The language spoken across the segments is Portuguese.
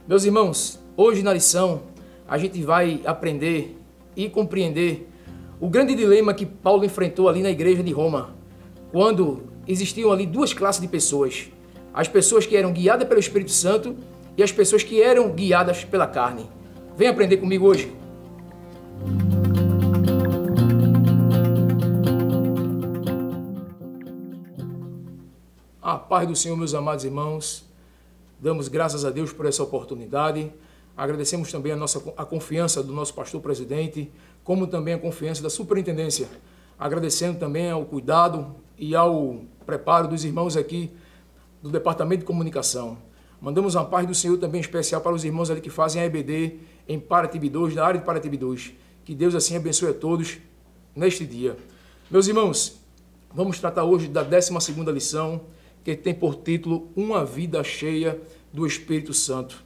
Meus irmãos, hoje na lição a gente vai aprender e compreender o grande dilema que Paulo enfrentou ali na igreja de Roma, quando existiam ali duas classes de pessoas: as pessoas que eram guiadas pelo Espírito Santo e as pessoas que eram guiadas pela carne. Vem aprender comigo hoje. A paz do Senhor, meus amados irmãos. Damos graças a Deus por essa oportunidade. Agradecemos também a confiança do nosso pastor presidente, como também a confiança da superintendência. Agradecendo também ao cuidado e ao preparo dos irmãos aqui do Departamento de Comunicação. Mandamos uma paz do Senhor também especial para os irmãos ali que fazem a EBD em Paratibe 2, na área de Paratibe 2. Que Deus assim abençoe a todos neste dia. Meus irmãos, vamos tratar hoje da 12ª lição, que tem por título Uma Vida Cheia do Espírito Santo.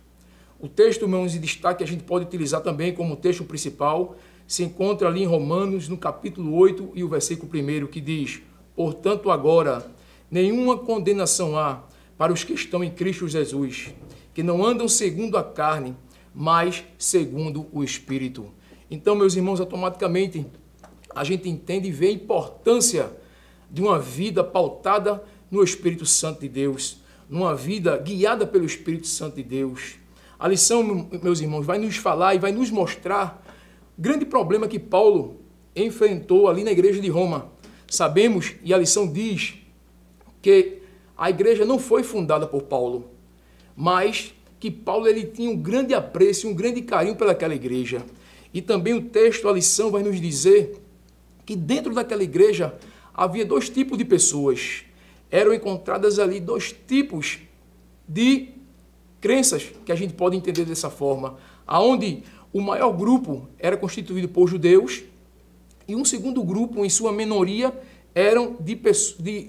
O texto, irmãos, de destaque que a gente pode utilizar também como texto principal se encontra ali em Romanos, no capítulo 8 e o versículo 1, que diz: portanto, agora, nenhuma condenação há para os que estão em Cristo Jesus, que não andam segundo a carne, mas segundo o Espírito. Então, meus irmãos, automaticamente a gente entende e vê a importância de uma vida pautada no Espírito Santo de Deus, numa vida guiada pelo Espírito Santo de Deus. A lição, meus irmãos, vai nos falar e vai nos mostrar o grande problema que Paulo enfrentou ali na igreja de Roma. Sabemos, e a lição diz, que a igreja não foi fundada por Paulo, mas que Paulo ele tinha um grande apreço, um grande carinho pelaquela igreja. E também o texto, a lição, vai nos dizer que dentro daquela igreja havia dois tipos de pessoas. Eram encontradas ali dois tipos de crenças, que a gente pode entender dessa forma, aonde o maior grupo era constituído por judeus e um segundo grupo, em sua minoria, eram de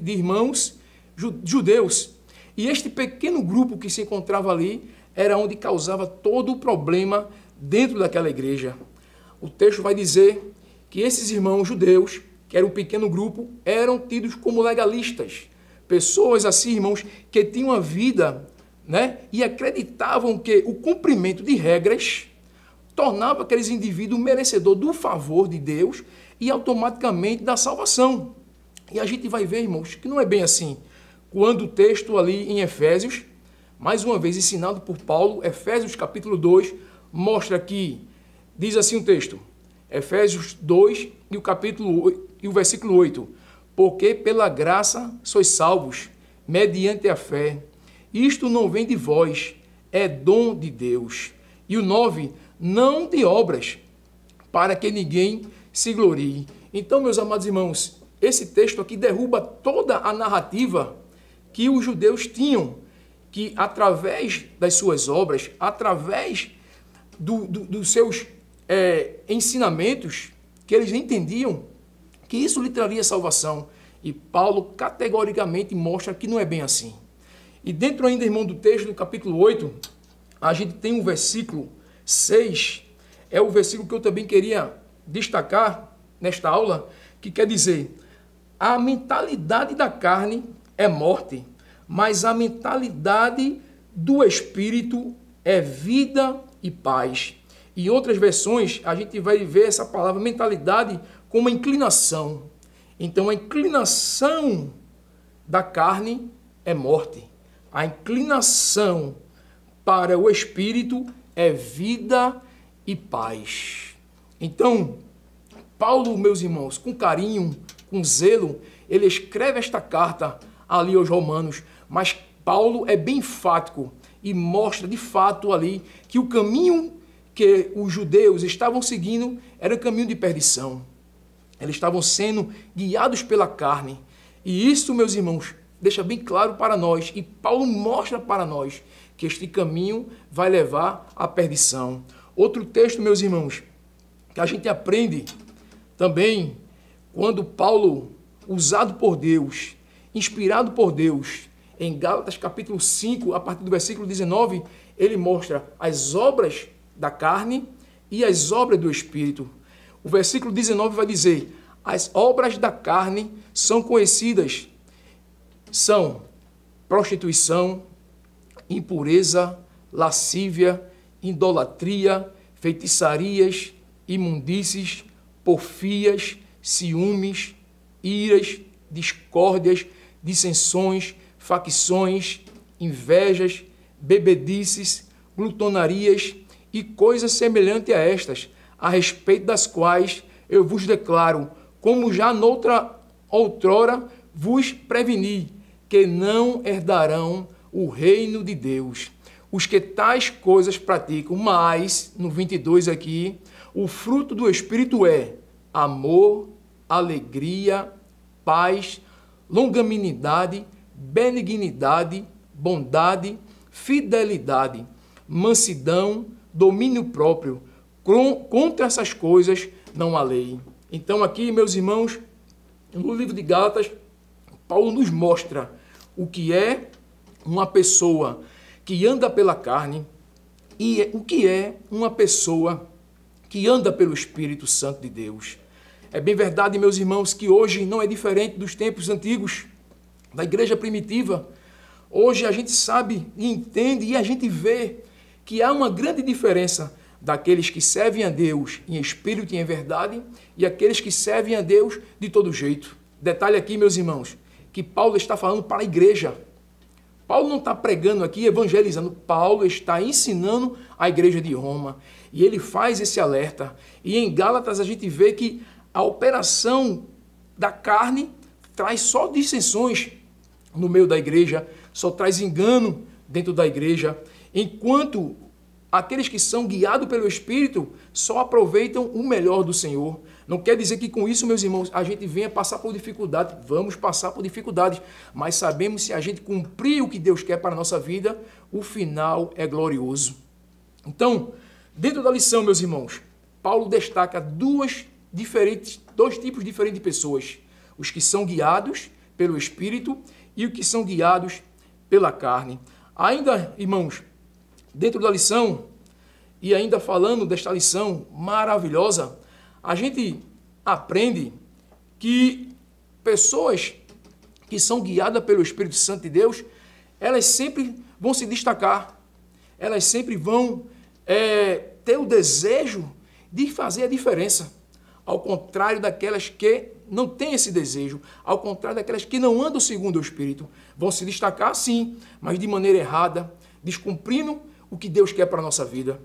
irmãos judeus. E este pequeno grupo que se encontrava ali era onde causava todo o problema dentro daquela igreja. O texto vai dizer que esses irmãos judeus, que era um pequeno grupo, eram tidos como legalistas. Pessoas assim, irmãos, que tinham uma vida, e acreditavam que o cumprimento de regras tornava aqueles indivíduos merecedores do favor de Deus e automaticamente da salvação. E a gente vai ver, irmãos, que não é bem assim. Quando o texto ali em Efésios, mais uma vez ensinado por Paulo, Efésios capítulo 2, mostra que, diz assim o texto, Efésios 2 e o capítulo 8, e o versículo 8, porque pela graça sois salvos, mediante a fé. Isto não vem de vós, é dom de Deus. E o 9, não de obras, para que ninguém se glorie. Então, meus amados irmãos, esse texto aqui derruba toda a narrativa que os judeus tinham, que através das suas obras, através dos seus ensinamentos, que eles entendiam, que isso lhe traria salvação. E Paulo categoricamente mostra que não é bem assim. E dentro ainda, irmão, do texto do capítulo 8, a gente tem um versículo 6, é o versículo que eu também queria destacar nesta aula, que quer dizer: a mentalidade da carne é morte, mas a mentalidade do Espírito é vida e paz. Em outras versões, a gente vai ver essa palavra mentalidade como inclinação. Então, a inclinação da carne é morte. A inclinação para o Espírito é vida e paz. Então, Paulo, meus irmãos, com carinho, com zelo, ele escreve esta carta ali aos romanos, mas Paulo é bem enfático e mostra de fato ali que o caminho que os judeus estavam seguindo era o caminho de perdição. Eles estavam sendo guiados pela carne. E isso, meus irmãos, deixa bem claro para nós. E Paulo mostra para nós que este caminho vai levar à perdição. Outro texto, meus irmãos, que a gente aprende também quando Paulo, usado por Deus, inspirado por Deus, em Gálatas capítulo 5, a partir do versículo 19, ele mostra as obras da carne e as obras do Espírito. O versículo 19 vai dizer: as obras da carne são conhecidas, são prostituição, impureza, lascívia, idolatria, feitiçarias, imundícies, porfias, ciúmes, iras, discórdias, dissensões, facções, invejas, bebedices, glutonarias e coisas semelhantes a estas, a respeito das quais eu vos declaro, como já outrora vos preveni, que não herdarão o reino de Deus. Os que tais coisas praticam, mas, no 22 aqui, o fruto do Espírito é amor, alegria, paz, longanimidade, benignidade, bondade, fidelidade, mansidão, domínio próprio. Contra essas coisas não há lei. Então aqui, meus irmãos, no livro de Gálatas, Paulo nos mostra o que é uma pessoa que anda pela carne e o que é uma pessoa que anda pelo Espírito Santo de Deus. É bem verdade, meus irmãos, que hoje não é diferente dos tempos antigos, da igreja primitiva. Hoje a gente sabe e entende e a gente vê que há uma grande diferença daqueles que servem a Deus em espírito e em verdade e aqueles que servem a Deus de todo jeito. Detalhe aqui, meus irmãos, que Paulo está falando para a igreja. Paulo não está pregando aqui, evangelizando. Paulo está ensinando a igreja de Roma. E ele faz esse alerta. E em Gálatas a gente vê que a operação da carne traz só dissensões no meio da igreja, só traz engano dentro da igreja, enquanto aqueles que são guiados pelo Espírito só aproveitam o melhor do Senhor. Não quer dizer que com isso, meus irmãos, a gente venha passar por dificuldade. Vamos passar por dificuldades, mas sabemos se a gente cumprir o que Deus quer para a nossa vida, o final é glorioso. Então, dentro da lição, meus irmãos, Paulo destaca dois tipos diferentes de pessoas. Os que são guiados pelo Espírito e os que são guiados pela carne. Ainda, irmãos, dentro da lição, e ainda falando desta lição maravilhosa, a gente aprende que pessoas que são guiadas pelo Espírito Santo de Deus, elas sempre vão se destacar, elas sempre vão ter o desejo de fazer a diferença, ao contrário daquelas que não têm esse desejo, ao contrário daquelas que não andam segundo o Espírito. Vão se destacar, sim, mas de maneira errada, descumprindo o que Deus quer para a nossa vida.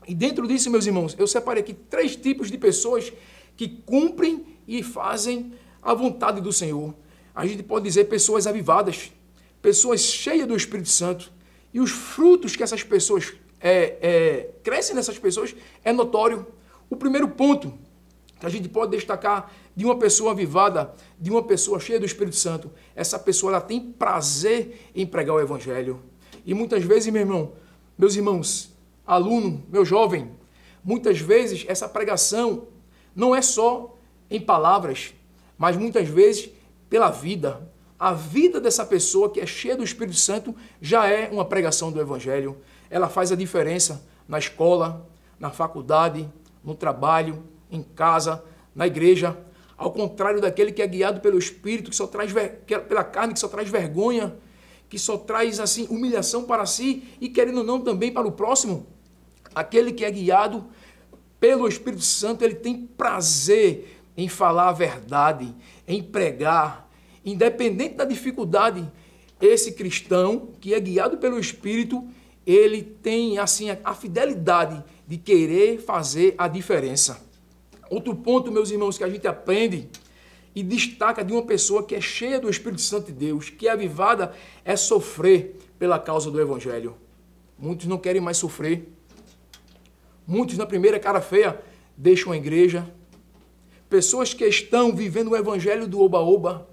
E dentro disso, meus irmãos, eu separei aqui 3 tipos de pessoas que cumprem e fazem a vontade do Senhor. A gente pode dizer pessoas avivadas, pessoas cheias do Espírito Santo. E os frutos que essas pessoas crescem nessas pessoas é notório. O primeiro ponto que a gente pode destacar de uma pessoa avivada, de uma pessoa cheia do Espírito Santo, essa pessoa ela tem prazer em pregar o Evangelho. E muitas vezes, meus irmãos, aluno, meu jovem, muitas vezes essa pregação não é só em palavras, mas muitas vezes pela vida. A vida dessa pessoa que é cheia do Espírito Santo já é uma pregação do Evangelho. Ela faz a diferença na escola, na faculdade, no trabalho, em casa, na igreja. Ao contrário daquele que é guiado pelo Espírito, que só traz pela carne, que só traz vergonha, que só traz assim humilhação para si e querendo ou não também para o próximo. Aquele que é guiado pelo Espírito Santo, ele tem prazer em falar a verdade, em pregar, independente da dificuldade. Esse cristão que é guiado pelo Espírito, ele tem assim a fidelidade de querer fazer a diferença. Outro ponto, meus irmãos, que a gente aprende e destaca de uma pessoa que é cheia do Espírito Santo de Deus, que é avivada, é sofrer pela causa do Evangelho. Muitos não querem mais sofrer. Muitos, na primeira cara feia, deixam a igreja. Pessoas que estão vivendo o Evangelho do oba-oba.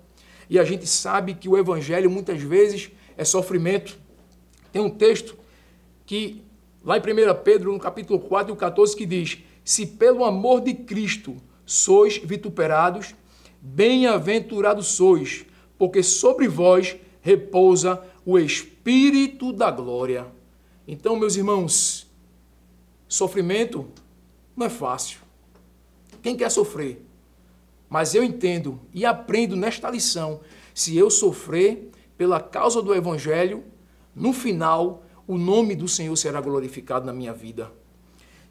E a gente sabe que o Evangelho, muitas vezes, é sofrimento. Tem um texto que, lá em 1 Pedro, no capítulo 4 e 14, que diz: se pelo amor de Cristo sois vituperados, bem-aventurados sois, porque sobre vós repousa o Espírito da glória. Então, meus irmãos, sofrimento não é fácil. Quem quer sofrer? Mas eu entendo e aprendo nesta lição, se eu sofrer pela causa do Evangelho, no final, o nome do Senhor será glorificado na minha vida.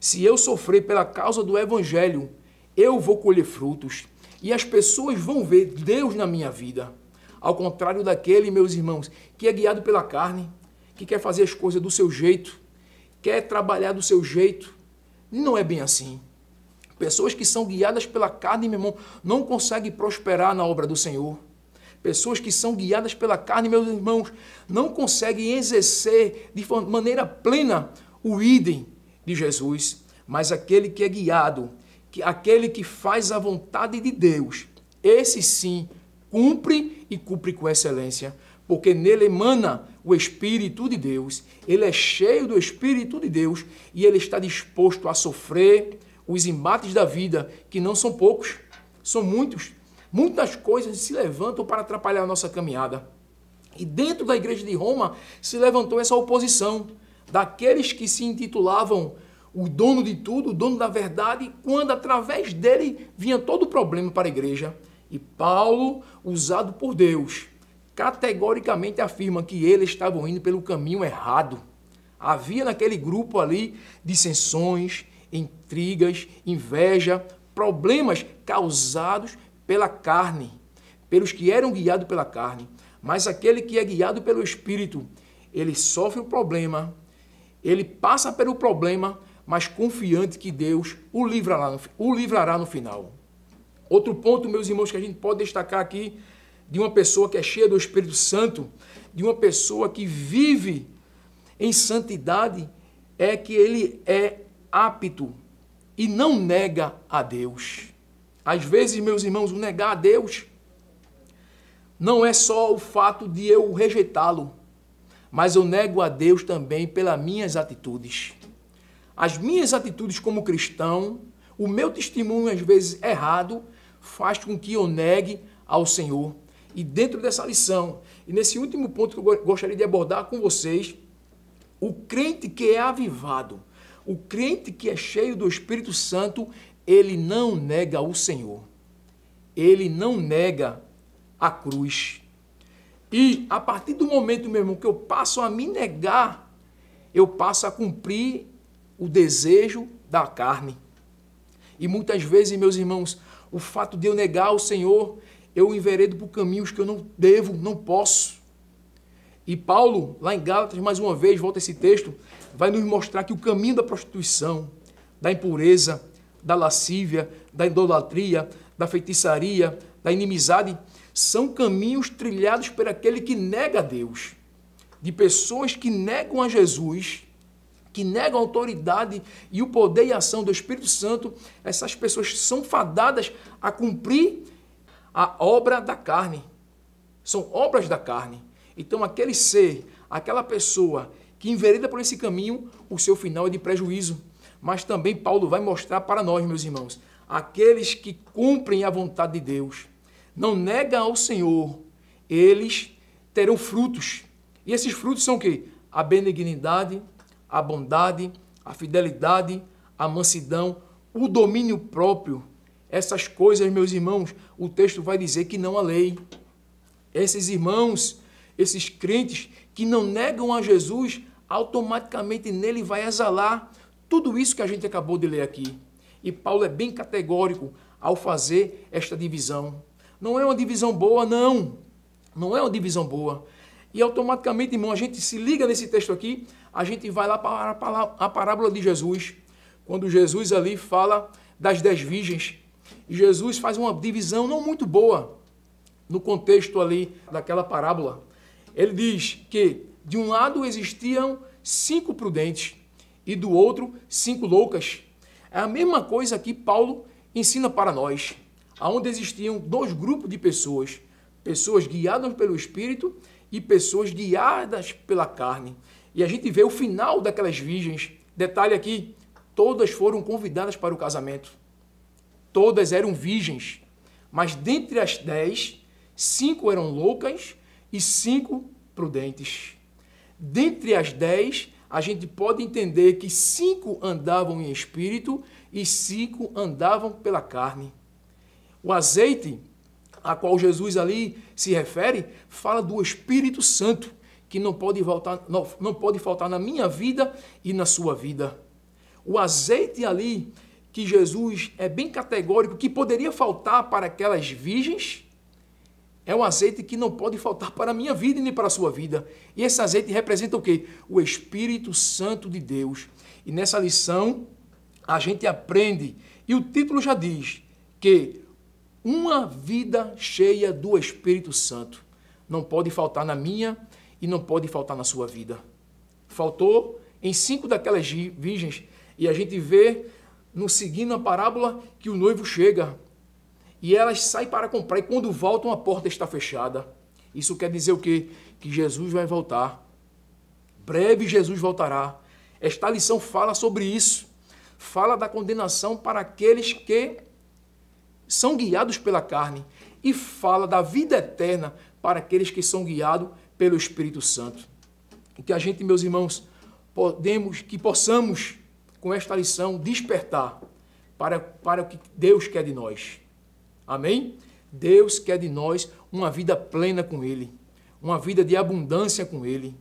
Se eu sofrer pela causa do Evangelho, eu vou colher frutos e as pessoas vão ver Deus na minha vida. Ao contrário daquele, meus irmãos, que é guiado pela carne, que quer fazer as coisas do seu jeito, quer trabalhar do seu jeito. Não é bem assim. Pessoas que são guiadas pela carne, meu irmão, não conseguem prosperar na obra do Senhor. Pessoas que são guiadas pela carne, meus irmãos, não conseguem exercer de maneira plena o idem de Jesus. Mas aquele que é guiado, aquele que faz a vontade de Deus, esse sim cumpre e cumpre com excelência, porque nele emana o Espírito de Deus, ele é cheio do Espírito de Deus e ele está disposto a sofrer os embates da vida, que não são poucos, são muitos. Muitas coisas se levantam para atrapalhar a nossa caminhada. E dentro da igreja de Roma se levantou essa oposição daqueles que se intitulavam o dono de tudo, o dono da verdade, quando através dele vinha todo o problema para a igreja. E Paulo, usado por Deus, categoricamente afirma que eles estavam indo pelo caminho errado. Havia naquele grupo ali dissensões, intrigas, inveja, problemas causados pela carne, pelos que eram guiados pela carne. Mas aquele que é guiado pelo Espírito, ele sofre o problema, ele passa pelo problema, mas confiante que Deus o livrará no final. Outro ponto, meus irmãos, que a gente pode destacar aqui, de uma pessoa que é cheia do Espírito Santo, de uma pessoa que vive em santidade, é que ele é apto e não nega a Deus. Às vezes, meus irmãos, o negar a Deus não é só o fato de eu rejeitá-lo, mas eu nego a Deus também pelas minhas atitudes. As minhas atitudes como cristão, o meu testemunho, às vezes errado, faz com que eu negue ao Senhor. E dentro dessa lição, e nesse último ponto que eu gostaria de abordar com vocês, o crente que é avivado, o crente que é cheio do Espírito Santo, ele não nega o Senhor. Ele não nega a cruz. E a partir do momento, meu irmão, que eu passo a me negar, eu passo a cumprir o desejo da carne. E muitas vezes, meus irmãos, o fato de eu negar o Senhor, eu enveredo por caminhos que eu não devo, não posso. E Paulo, lá em Gálatas, mais uma vez, volta esse texto, vai nos mostrar que o caminho da prostituição, da impureza, da lascívia, da idolatria, da feitiçaria, da inimizade, são caminhos trilhados por aquele que nega a Deus. De pessoas que negam a Jesus, que negam a autoridade e o poder e a ação do Espírito Santo, essas pessoas são fadadas a cumprir a obra da carne. São obras da carne. Então, aquele ser, aquela pessoa que envereda por esse caminho, o seu final é de prejuízo. Mas também Paulo vai mostrar para nós, meus irmãos, aqueles que cumprem a vontade de Deus, não negam ao Senhor, eles terão frutos. E esses frutos são o quê? A benignidade, a bondade, a fidelidade, a mansidão, o domínio próprio. Essas coisas, meus irmãos, o texto vai dizer que não há lei. Esses irmãos, esses crentes que não negam a Jesus, automaticamente nele vai exalar tudo isso que a gente acabou de ler aqui. E Paulo é bem categórico ao fazer esta divisão. Não é uma divisão boa, não. Não é uma divisão boa. E automaticamente, irmão, a gente se liga nesse texto aqui, a gente vai lá para a parábola de Jesus, quando Jesus ali fala das 10 virgens. E Jesus faz uma divisão não muito boa no contexto ali daquela parábola. Ele diz que de um lado existiam 5 prudentes e do outro 5 loucas. É a mesma coisa que Paulo ensina para nós, onde existiam 2 grupos de pessoas, pessoas guiadas pelo Espírito e pessoas guiadas pela carne. E a gente vê o final daquelas virgens. Detalhe aqui, todas foram convidadas para o casamento. Todas eram virgens, mas dentre as 10, 5 eram loucas e 5 prudentes. Dentre as 10, a gente pode entender que 5 andavam em espírito e 5 andavam pela carne. O azeite a qual Jesus ali se refere, fala do Espírito Santo, que não pode faltar na minha vida e na sua vida. O azeite ali, que Jesus é bem categórico, que poderia faltar para aquelas virgens, é um azeite que não pode faltar para a minha vida e nem para a sua vida. E esse azeite representa o quê? O Espírito Santo de Deus. E nessa lição, a gente aprende, e o título já diz, que uma vida cheia do Espírito Santo não pode faltar na minha e não pode faltar na sua vida. Faltou em 5 daquelas virgens, e a gente vê, no seguindo a parábola, que o noivo chega, e elas saem para comprar, e quando voltam a porta está fechada. Isso quer dizer o quê? Que Jesus vai voltar. Breve Jesus voltará. Esta lição fala sobre isso. Fala da condenação para aqueles que são guiados pela carne, e fala da vida eterna para aqueles que são guiados pelo Espírito Santo. E que a gente, meus irmãos, possamos, com esta lição, despertar para o que Deus quer de nós. Amém? Deus quer de nós uma vida plena com Ele, uma vida de abundância com Ele.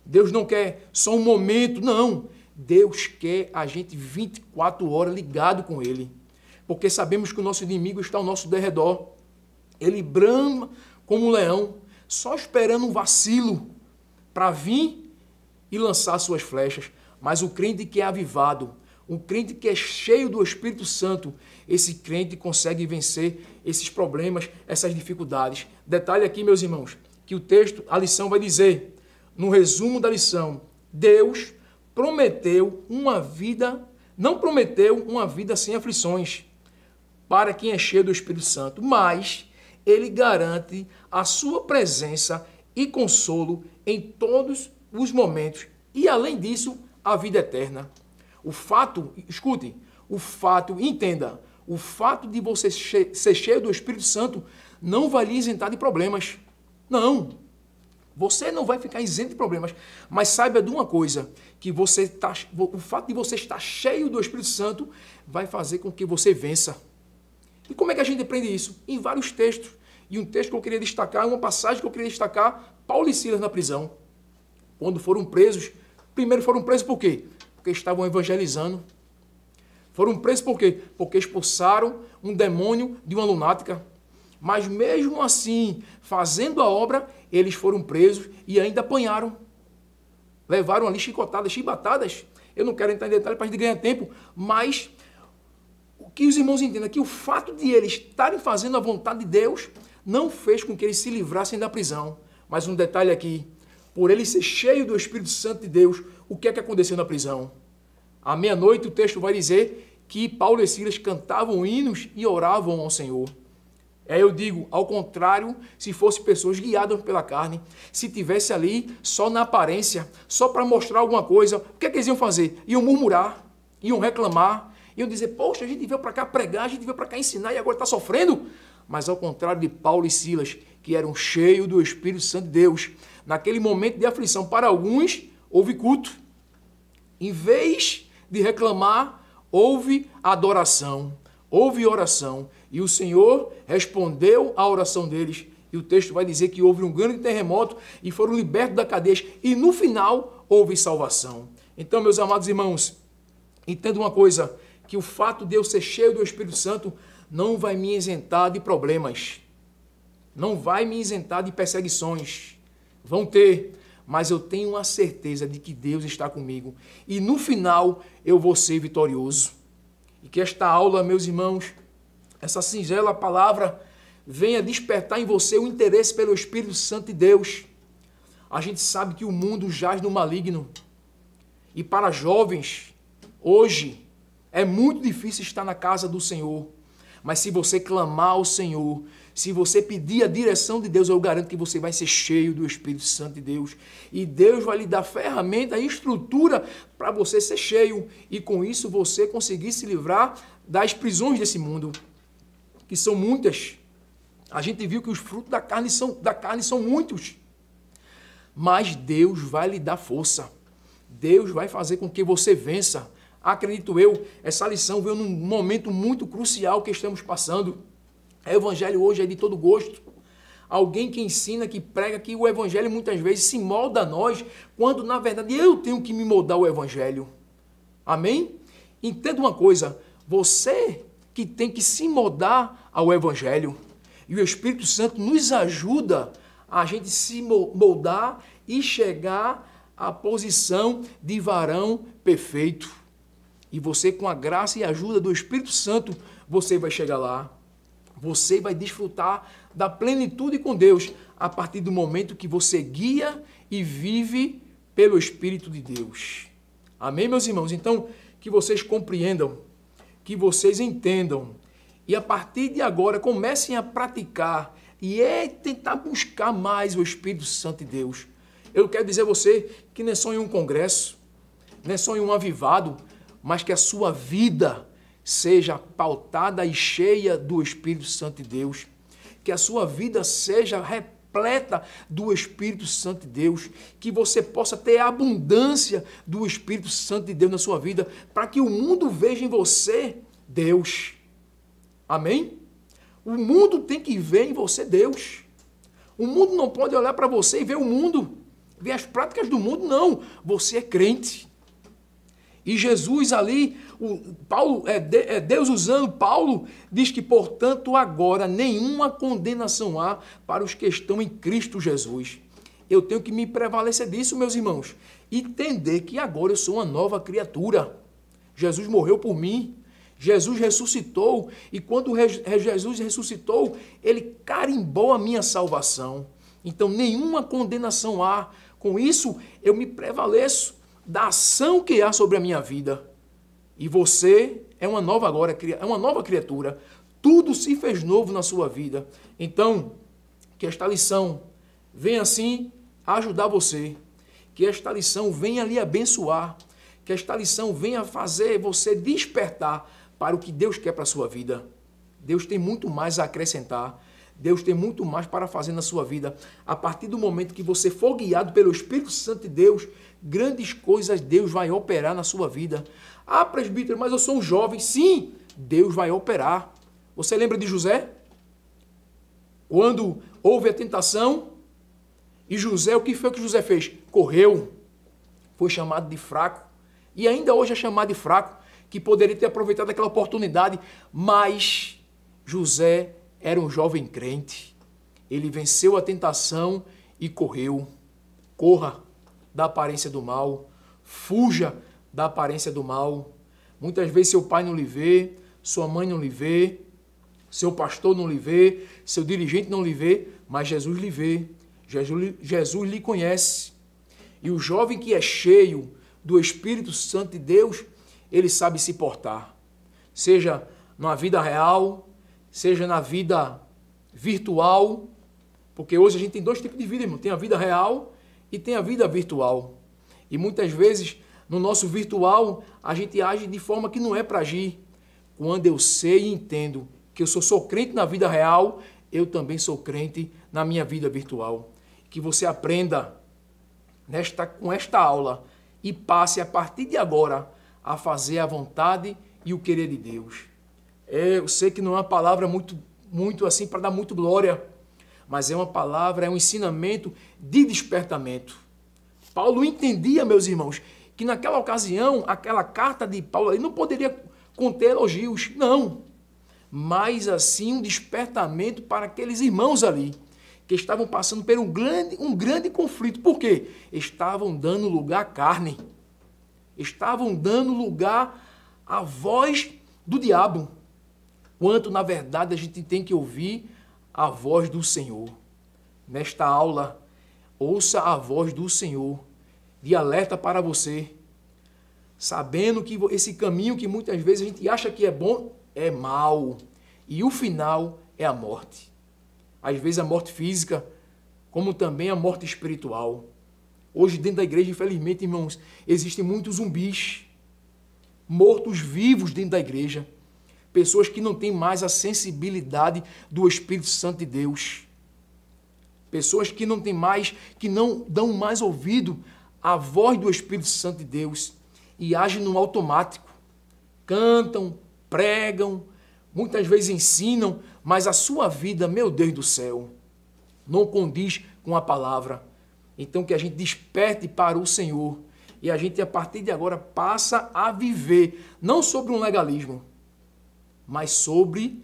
Deus não quer só um momento, não. Deus quer a gente 24 horas ligado com Ele, porque sabemos que o nosso inimigo está ao nosso derredor. Ele brama como um leão, só esperando um vacilo para vir e lançar suas flechas. Mas o crente que é avivado, um crente que é cheio do Espírito Santo, esse crente consegue vencer esses problemas, essas dificuldades. Detalhe aqui, meus irmãos, que o texto, a lição vai dizer, no resumo da lição, Deus prometeu uma vida, não prometeu uma vida sem aflições para quem é cheio do Espírito Santo, mas Ele garante a sua presença e consolo em todos os momentos e, além disso, a vida eterna. O fato, escute, entenda, o fato de você ser cheio do Espírito Santo não vai lhe isentar de problemas. Não. Você não vai ficar isento de problemas. Mas saiba de uma coisa, que o fato de você estar cheio do Espírito Santo vai fazer com que você vença. E como é que a gente aprende isso? Em vários textos. E um texto que eu queria destacar, uma passagem que eu queria destacar, Paulo e Silas na prisão. Quando foram presos, primeiro foram presos por quê? Porque estavam evangelizando. Foram presos por quê? Porque expulsaram um demônio de uma lunática. Mas mesmo assim, fazendo a obra, eles foram presos e ainda apanharam. Levaram ali chicotadas, chibatadas. Eu não quero entrar em detalhe para a gente ganhar tempo, mas o que os irmãos entendam é que o fato de eles estarem fazendo a vontade de Deus não fez com que eles se livrassem da prisão. Mas um detalhe aqui, por ele ser cheio do Espírito Santo de Deus, o que é que aconteceu na prisão? À meia-noite o texto vai dizer que Paulo e Silas cantavam hinos e oravam ao Senhor. Eu digo, ao contrário, se fossem pessoas guiadas pela carne, se tivesse ali só na aparência, só para mostrar alguma coisa, o que é que eles iam fazer? Iam murmurar, iam reclamar, iam dizer, poxa, a gente veio para cá pregar, a gente veio para cá ensinar e agora está sofrendo. Mas ao contrário de Paulo e Silas, que eram cheios do Espírito Santo de Deus, naquele momento de aflição, para alguns, houve culto. Em vez de reclamar, houve adoração, houve oração. E o Senhor respondeu à oração deles. E o texto vai dizer que houve um grande terremoto e foram libertos da cadeia. E no final, houve salvação. Então, meus amados irmãos, entenda uma coisa, que o fato de eu ser cheio do Espírito Santo não vai me isentar de problemas. Não vai me isentar de perseguições. Vão ter, mas eu tenho a certeza de que Deus está comigo. E no final, eu vou ser vitorioso. E que esta aula, meus irmãos, essa singela palavra venha despertar em você o interesse pelo Espírito Santo de Deus. A gente sabe que o mundo jaz no maligno. E para jovens, hoje, é muito difícil estar na casa do Senhor. Mas se você clamar ao Senhor, se você pedir a direção de Deus, eu garanto que você vai ser cheio do Espírito Santo de Deus. E Deus vai lhe dar ferramenta e estrutura para você ser cheio. E com isso você conseguir se livrar das prisões desse mundo, que são muitas. A gente viu que os frutos da carne são muitos. Mas Deus vai lhe dar força. Deus vai fazer com que você vença. Acredito eu, essa lição veio num momento muito crucial que estamos passando. O evangelho hoje é de todo gosto. alguém que ensina, que prega, que o evangelho muitas vezes se molda a nós, quando na verdade eu tenho que me moldar ao evangelho. Amém? Entenda uma coisa, você que tem que se moldar ao evangelho, e o Espírito Santo nos ajuda a gente se moldar e chegar à posição de varão perfeito. E você, com a graça e a ajuda do Espírito Santo, você vai chegar lá. Você vai desfrutar da plenitude com Deus a partir do momento que você guia e vive pelo Espírito de Deus. Amém, meus irmãos? Então, que vocês compreendam, que vocês entendam e a partir de agora comecem a praticar e tentar buscar mais o Espírito Santo de Deus. Eu quero dizer a você que não é só em um congresso, não é só em um avivado, mas que a sua vida seja pautada e cheia do Espírito Santo de Deus. Que a sua vida seja repleta do Espírito Santo de Deus. Que você possa ter a abundância do Espírito Santo de Deus na sua vida, para que o mundo veja em você Deus. Amém? O mundo tem que ver em você Deus. O mundo não pode olhar para você e ver o mundo, ver as práticas do mundo, não. Você é crente. E Jesus ali, Deus usando Paulo, diz que, portanto, agora nenhuma condenação há para os que estão em Cristo Jesus. Eu tenho que me prevalecer disso, meus irmãos, e entender que agora eu sou uma nova criatura. Jesus morreu por mim, Jesus ressuscitou, e quando Jesus ressuscitou, ele carimbou a minha salvação. Então, nenhuma condenação há. Com isso, eu me prevaleço da ação que há sobre a minha vida. E você é uma nova agora, é uma nova criatura. Tudo se fez novo na sua vida. Então, que esta lição venha assim ajudar você. Que esta lição venha lhe abençoar. Que esta lição venha fazer você despertar para o que Deus quer para a sua vida. Deus tem muito mais a acrescentar. Deus tem muito mais para fazer na sua vida. A partir do momento que você for guiado pelo Espírito Santo de Deus, grandes coisas Deus vai operar na sua vida. Ah, presbítero, mas eu sou um jovem. Sim, Deus vai operar. Você lembra de José? Quando houve a tentação, e José, o que foi que José fez? Correu. Foi chamado de fraco. E ainda hoje é chamado de fraco, que poderia ter aproveitado aquela oportunidade, mas José era um jovem crente. Ele venceu a tentação e correu. Corra da aparência do mal. Fuja da aparência do mal. Muitas vezes seu pai não lhe vê, sua mãe não lhe vê, seu pastor não lhe vê, seu dirigente não lhe vê, mas Jesus lhe vê. Jesus lhe conhece. E o jovem que é cheio do Espírito Santo de Deus, ele sabe se portar. Seja na vida real, seja na vida virtual, porque hoje a gente tem dois tipos de vida, irmão. Tem a vida real e tem a vida virtual. E muitas vezes, no nosso virtual, a gente age de forma que não é para agir. Quando eu sei e entendo que eu sou crente na vida real, eu também sou crente na minha vida virtual. Que você aprenda com esta aula e passe a partir de agora a fazer a vontade e o querer de Deus. Eu sei que não é uma palavra muito assim para dar muito glória, mas é uma palavra, é um ensinamento de despertamento. Paulo entendia, meus irmãos, que naquela ocasião, aquela carta de Paulo ali não poderia conter elogios, não. Mas assim um despertamento para aqueles irmãos ali, que estavam passando por um grande conflito. Por quê? Estavam dando lugar à carne. Estavam dando lugar à voz do diabo. Quanto, na verdade, a gente tem que ouvir a voz do Senhor. Nesta aula, ouça a voz do Senhor, de alerta para você, sabendo que esse caminho que muitas vezes a gente acha que é bom, é mau. E o final é a morte. Às vezes a morte física, como também a morte espiritual. Hoje, dentro da igreja, infelizmente, irmãos, existem muitos zumbis, mortos vivos dentro da igreja. Pessoas que não têm mais a sensibilidade do Espírito Santo de Deus. Pessoas que não têm mais, que não dão mais ouvido à voz do Espírito Santo de Deus e agem no automático. Cantam, pregam, muitas vezes ensinam, mas a sua vida, meu Deus do céu, não condiz com a palavra. Então que a gente desperte para o Senhor e a gente a partir de agora passa a viver não sobre um legalismo, mas sobre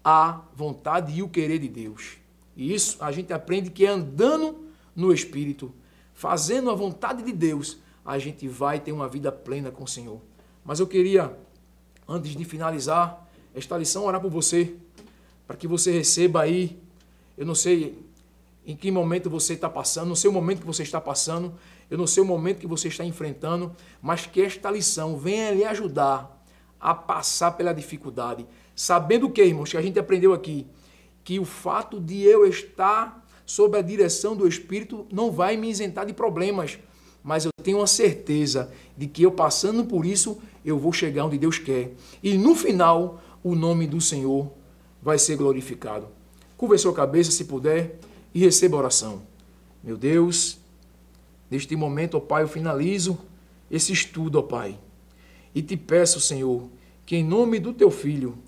a vontade e o querer de Deus. E isso a gente aprende que é andando no Espírito, fazendo a vontade de Deus, a gente vai ter uma vida plena com o Senhor. Mas eu queria, antes de finalizar esta lição, orar por você, para que você receba aí, eu não sei em que momento você está passando, não sei o momento que você está passando, eu não sei o momento que você está enfrentando, mas que esta lição venha lhe ajudar a passar pela dificuldade, sabendo o que, irmãos, que a gente aprendeu aqui, que o fato de eu estar sob a direção do Espírito não vai me isentar de problemas, mas eu tenho a certeza de que eu passando por isso, eu vou chegar onde Deus quer. E no final, o nome do Senhor vai ser glorificado. Curva a sua cabeça, se puder, e receba a oração. Meu Deus, neste momento, ó Pai, eu finalizo esse estudo, ó Pai. E te peço, Senhor, que em nome do Teu Filho,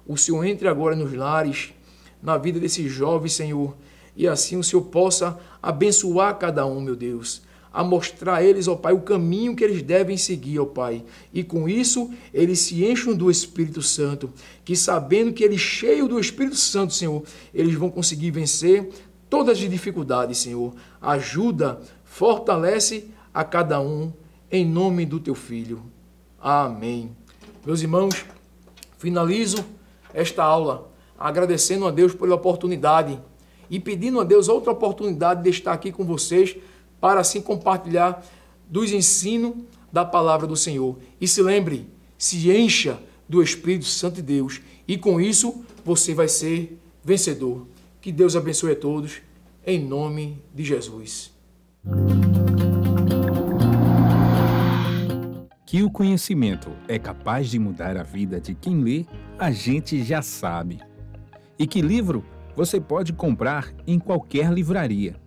o Senhor entre agora nos lares, na vida desses jovens, Senhor, e assim o Senhor possa abençoar cada um, meu Deus, a mostrar a eles, ó Pai, o caminho que eles devem seguir, ó Pai. E com isso, eles se enchem do Espírito Santo, que sabendo que eles cheios do Espírito Santo, Senhor, eles vão conseguir vencer todas as dificuldades, Senhor. Ajuda, fortalece a cada um, em nome do Teu Filho. Amém. Meus irmãos, finalizo esta aula agradecendo a Deus pela oportunidade e pedindo a Deus outra oportunidade de estar aqui com vocês para assim compartilhar dos ensinos da palavra do Senhor. E se lembre, se encha do Espírito Santo de Deus e com isso você vai ser vencedor. Que Deus abençoe a todos, em nome de Jesus. Que o conhecimento é capaz de mudar a vida de quem lê, a gente já sabe. E que livro você pode comprar em qualquer livraria.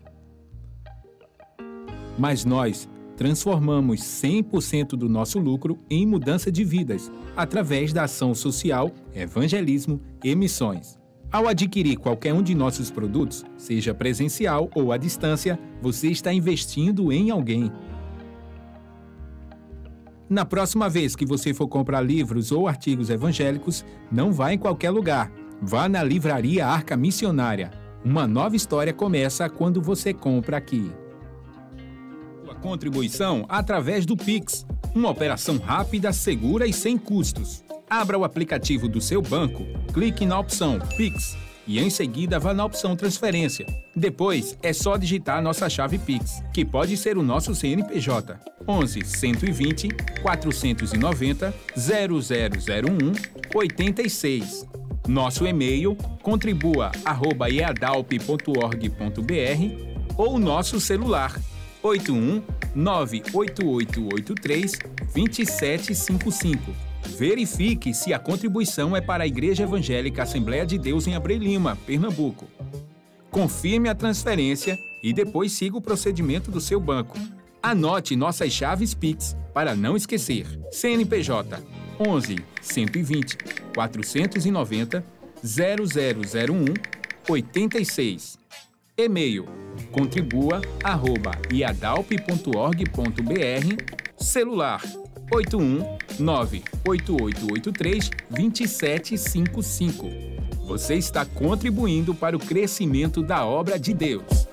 Mas nós transformamos 100% do nosso lucro em mudança de vidas, através da ação social, evangelismo e missões. Ao adquirir qualquer um de nossos produtos, seja presencial ou à distância, você está investindo em alguém. Na próxima vez que você for comprar livros ou artigos evangélicos, não vá em qualquer lugar. Vá na Livraria Arca Missionária. Uma nova história começa quando você compra aqui. A contribuição através do Pix. Uma operação rápida, segura e sem custos. Abra o aplicativo do seu banco, clique na opção Pix e em seguida vá na opção Transferência. Depois é só digitar nossa chave Pix, que pode ser o nosso CNPJ 11 120 490 0001 86. Nosso e-mail contribua@eadalp.org.br ou nosso celular 81 98883 2755. Verifique se a contribuição é para a Igreja Evangélica Assembleia de Deus em Abreu Lima, Pernambuco. Confirme a transferência e depois siga o procedimento do seu banco. Anote nossas chaves Pix para não esquecer. CNPJ 11 120 490 0001 86. E-mail contribua@iadalp.org.br. Celular 81 98883 2755. Você está contribuindo para o crescimento da obra de Deus.